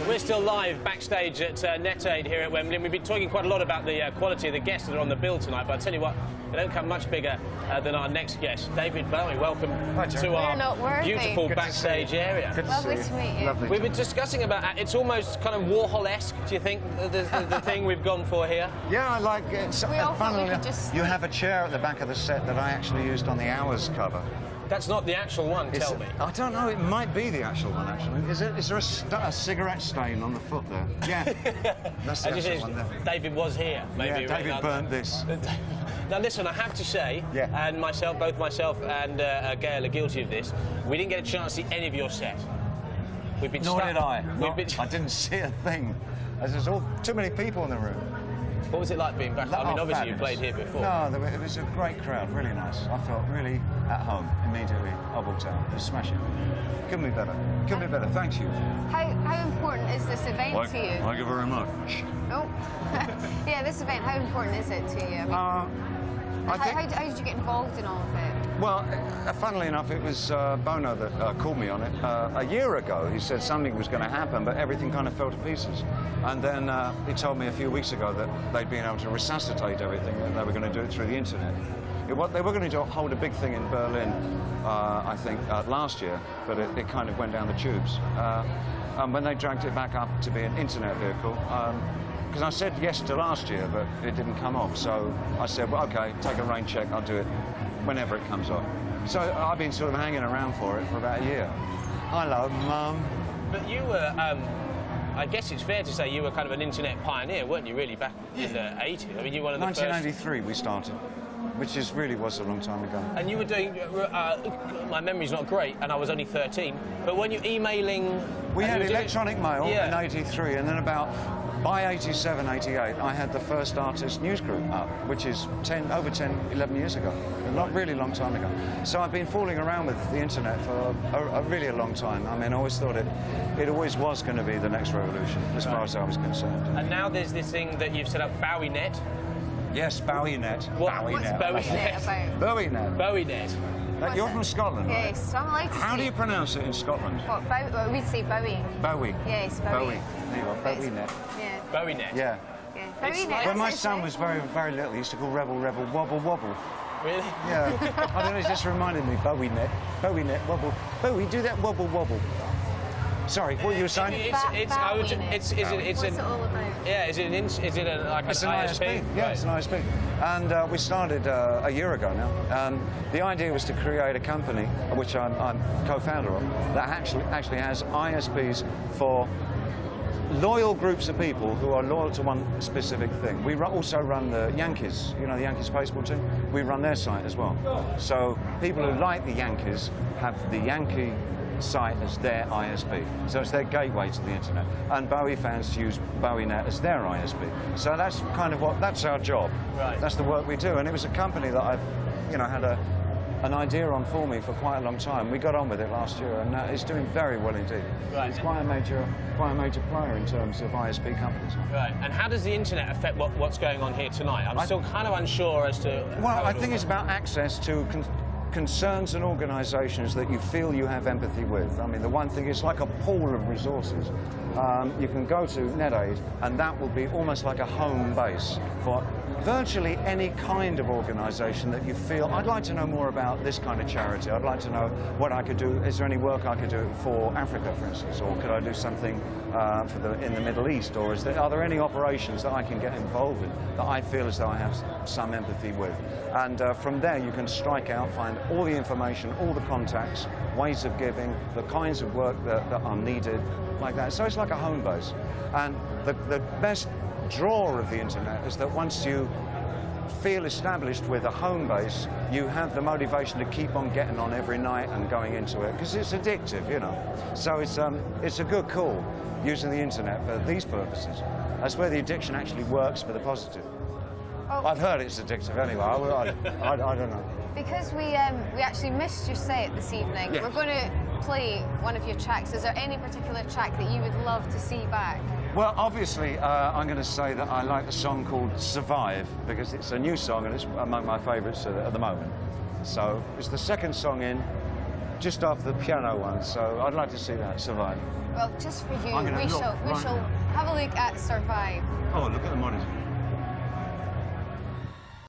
We're still live backstage at NetAid here at Wembley, and we've been talking quite a lot about the quality of the guests that are on the bill tonight, but I'll tell you what, they don't come much bigger than our next guest. David Bowie, welcome to our beautiful backstage area. Lovely to meet you. Lovely. We've been discussing about, it's almost kind of Warhol-esque, do you think, the thing we've gone for here? Yeah, I like it. Funnily, you have a chair at the back of the set that I actually used on the Hours cover. That's not the actual one, tell me. I don't know, it might be the actual one, actually. Is there a cigarette stain on the foot there? Yeah, that's the actual one there. David was here, maybe. Yeah, David burnt this. Now listen, I have to say, and both myself and Gail are guilty of this, we didn't get a chance to see any of your set. We've been Nor did I. I didn't see a thing. There's too many people in the room. What was it like being back? I mean, obviously you played here before. No, it was a great crowd, really nice. I felt really at home immediately. I walked out. It was smashing. Couldn't be better. Couldn't be better. Thank you. How important is this event to you? Thank you very much. Oh, yeah, this event, how important is it to you? I mean, how did you get involved in all of it? Well, funnily enough, it was Bono that called me on it. A year ago, he said something was going to happen, but everything kind of fell to pieces. And then he told me a few weeks ago that they'd been able to resuscitate everything, and they were going to do it through the internet. They were going to hold a big thing in Berlin, I think, last year, but it kind of went down the tubes. And when they dragged it back up to be an internet vehicle, because I said yes to last year, but it didn't come off. So I said, well, OK, take a rain check, I'll do it whenever it comes off. So I've been sort of hanging around for it for about a year. Hello, Mum. But you were, I guess it's fair to say you were kind of an internet pioneer, weren't you, really, back in the 80s? I mean, you were one of the 1993 we started, which really was a long time ago. And you were doing, my memory's not great, and I was only 13, but weren't you emailing... We had electronic mail in 83, and then by 87, 88, I had the first artist news group up, which is over 11 years ago, a really long time ago. So I've been fooling around with the internet for a really long time. I mean, I always thought it always was going to be the next revolution, as far as I was concerned. And now there's this thing that you've set up, BowieNet. Yes, BowieNet. What's BowieNet? BowieNet. BowieNet. You're from Scotland, right? Yes, so I like to How do you pronounce it in Scotland? What, we'd say Bowie. Bowie. Yes, Bowie. There you go, BowieNet. Yeah. BowieNet. Yeah. BowieNet. When my son was very little, he used to call Rebel, Wobble, Wobble. Really? Yeah. I don't know, it just reminded me, BowieNet, Wobble. Bowie, do that Wobble, Wobble. Sorry, what you were saying? What's it all about? Yeah, is it an ISP? Yeah, right. it's an ISP. And we started a year ago now. The idea was to create a company, which I'm co-founder of, that actually has ISPs for loyal groups of people who are loyal to one specific thing. We also run the Yankees, you know, the Yankees baseball team. We run their site as well. So people who like the Yankees have the Yankee site as their ISP. So it's their gateway to the internet. And Bowie fans use BowieNet as their ISP. So that's kind of that's our job. Right. That's the work we do. And it was a company that I've, had an idea on for me for quite a long time. We got on with it last year, and it's doing very well indeed. Right. It's quite a major player in terms of ISP companies. Right. And how does the internet affect what's going on here tonight? I'm still kind of unsure as to. Well, I think it's about access to concerns and organisations that you feel you have empathy with. I mean, the one thing is like a pool of resources. You can go to NetAid, and that will be almost like a home base for virtually any kind of organisation that you feel, I'd like to know more about this kind of charity. I'd like to know what I could do. Is there any work I could do for Africa, for instance? Or could I do something in the Middle East? Or are there any operations that I can get involved in that I feel as though I have some empathy with? And from there, you can strike out, find all the information, all the contacts, ways of giving, the kinds of work that are needed, like that. So it's like a home base. And the best draw of the internet is that once you feel established with a home base, you have the motivation to keep on getting on every night and going into it, because it's addictive, you know. So it's a good call using the internet for these purposes. That's where the addiction actually works for the positive. Oh. I've heard it's addictive anyway. I don't know. Because we actually missed your set this evening, we're going to play one of your tracks. Is there any particular track that you would love to see back? Well, obviously, I'm going to say that I like the song called Survive, because it's a new song and it's among my favourites at the moment. So it's the second song in, just after the piano one, so I'd like to see that survive. Well, just for you, I'm gonna we look shall right now. have a look at Survive. Oh, look at the monitor.